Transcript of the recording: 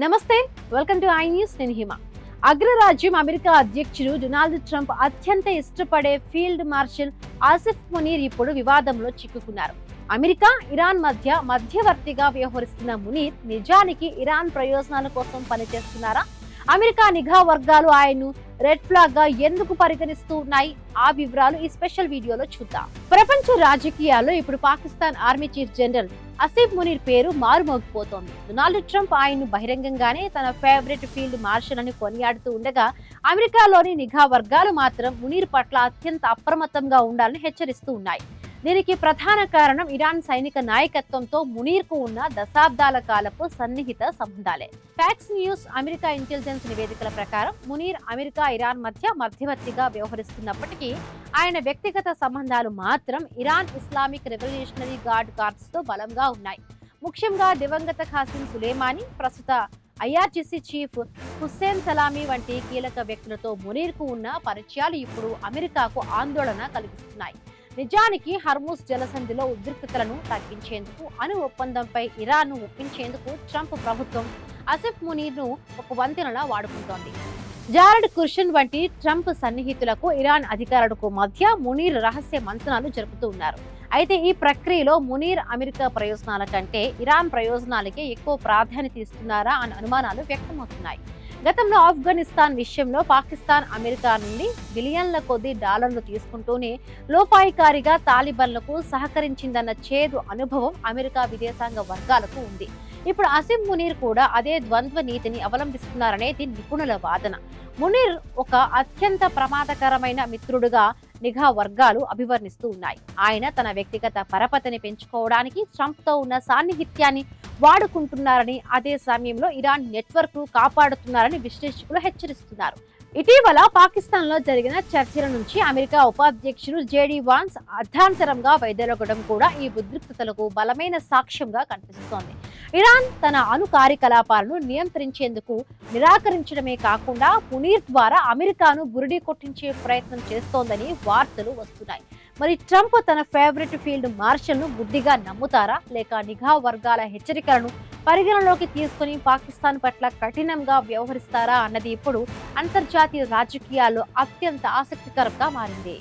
నమస్తే, welcome to I news. నేను హిమ. అగ్రరాజ్యం అమెరికా అధ్యక్షుడు డొనాల్డ్ ట్రంప్ అత్యంత ఇష్టపడే ఫీల్డ్ మార్షల్ ఆసిఫ్ మునీర్ ఇప్పుడు వివాదంలో చిక్కుకున్నారు. అమెరికా, ఇరాన్ మధ్య మధ్యవర్తిగా వ్యవహరిస్తున్న మునీర్ నిజానికి ఇరాన్ ప్రయోజనాల కోసం పనిచేస్తున్నారా? అమెరికా నిఘా వర్గాలు ఆయన్ను రెడ్ ఫ్లాగ్ గా ఎందుకు పరిగణిస్తూ ఉన్నాయి? ఆ వివరాలు ఈ స్పెషల్ వీడియోలో చూద్దాం. ప్రపంచ రాజకీయాల్లో ఇప్పుడు Pakistan army chief general Asif Munir పేరు మారుమోగిపోతోంది. డొనాల్డ్ ట్రంప్ ఆయన్ను బహిరంగంగానే తన ఫేవరెట్ ఫీల్డ్ మార్షల్ అని కొనియాడుతూ ఉండగా, అమెరికాలోని నిఘా వర్గాలు మాత్రం మునీర్ పట్ల అత్యంత అప్రమత్తంగా ఉండాలని హెచ్చరిస్తూ ఉన్నాయి. దీనికి ప్రధాన కారణం ఇరాన్ సైనిక నాయకత్వంతో మునీర్ కు ఉన్న దశాబ్దాల కాలపు సన్నిహిత సంబంధాలే. ఫ్యాక్స్ న్యూస్ అమెరికా ఇంటెలిజెన్స్ నివేదికల ప్రకారం మునీర్ అమెరికా, ఇరాన్ మధ్య మధ్యవర్తిగా వ్యవహరిస్తున్నప్పటికీ ఆయన వ్యక్తిగత సంబంధాలు మాత్రం Iran Islamic revolutionary guard corps తో బలంగా ఉన్నాయి. ముఖ్యంగా దివంగత ఖాసిం సులేమానీ, ప్రస్తుత ఐఆర్జీసీ చీఫ్ హుస్సేన్ సలామీ వంటి కీలక వ్యక్తులతో మునీర్ కు ఉన్న పరిచయాలు ఇప్పుడు అమెరికాకు ఆందోళన కలిగిస్తున్నాయి. నిజానికి హర్ముజ్ జలసంధిలో ఉద్రిక్తతలను తగ్గించేందుకు, అణు ఒప్పందంపై ఇరాన్ను ఒప్పించేందుకు ట్రంప్ ప్రభుత్వం ఆసిఫ్ మునీర్ ను ఒక వంతెనలా వాడుకుంటోంది. జారెడ్ కుర్షన్ వంటి ట్రంప్ సన్నిహితులకు, ఇరాన్ అధికారులకు మధ్య మునీర్ రహస్య మంతనాలు జరుపుతూ ఉన్నారు. అయితే ఈ ప్రక్రియలో మునీర్ అమెరికా ప్రయోజనాల కంటే ఇరాన్ ప్రయోజనాలకే ఎక్కువ ప్రాధాన్యత ఇస్తున్నారా అన్న అనుమానాలు వ్యక్తమవుతున్నాయి. గతంలో ఆఫ్ఘనిస్తాన్ విషయంలో పాకిస్తాన్ అమెరికా నుండి బిలియన్ల కొద్ది డాలర్లు తీసుకుంటూనే లోపాయికారిగా తాలిబాన్లకు సహకరించిందన్న చేదు అనుభవం అమెరికా విదేశాంగ వర్గాలకు ఉంది. ఇప్పుడు ఆసిఫ్ మునీర్ కూడా అదే ద్వంద్వ నీతిని అవలంబిస్తున్నారనేది నిపుణుల వాదన. మునీర్ ఒక అత్యంత ప్రమాదకరమైన మిత్రుడుగా నిఘా వర్గాలు అభివర్ణిస్తూ ఉన్నాయి. ఆయన తన వ్యక్తిగత పరపతిని పెంచుకోవడానికి ట్రంప్ తో ఉన్న సాన్నిహిత్యాన్ని వాడుకుంటున్నారని, అదే సమయంలో ఇరాన్ నెట్వర్క్ ను కాపాడుతున్నారని విశ్లేషకులు హెచ్చరిస్తున్నారు. ఇటీవల పాకిస్తాన్ లో జరిగిన చర్చల నుంచి అమెరికా ఉపాధ్యక్షుడు జేడీ వాన్స్ అర్ధాంతరంగా వైదొలగడం కూడా ఈ ఉద్రిక్తతలకు బలమైన సాక్ష్యంగా కనిపిస్తోంది. ఇరాన్ తన అణు కార్యకలాపాలను నియంత్రించేందుకు నిరాకరించడమే కాకుండా మునీర్ ద్వారా అమెరికాను బురిడి కొట్టించే ప్రయత్నం చేస్తోందని వార్తలు వస్తున్నాయి. మరి ట్రంప్ తన ఫేవరెట్ ఫీల్డ్ మార్షల్ ను గుడ్డిగా నమ్ముతారా, లేక నిఘా వర్గాల హెచ్చరికలను పరిగణలోకి తీసుకుని పాకిస్తాన్ పట్ల కఠినంగా వ్యవహరిస్తారా అన్నది ఇప్పుడు అంతర్జాతీయ రాజకీయాల్లో అత్యంత ఆసక్తికరంగా మారింది.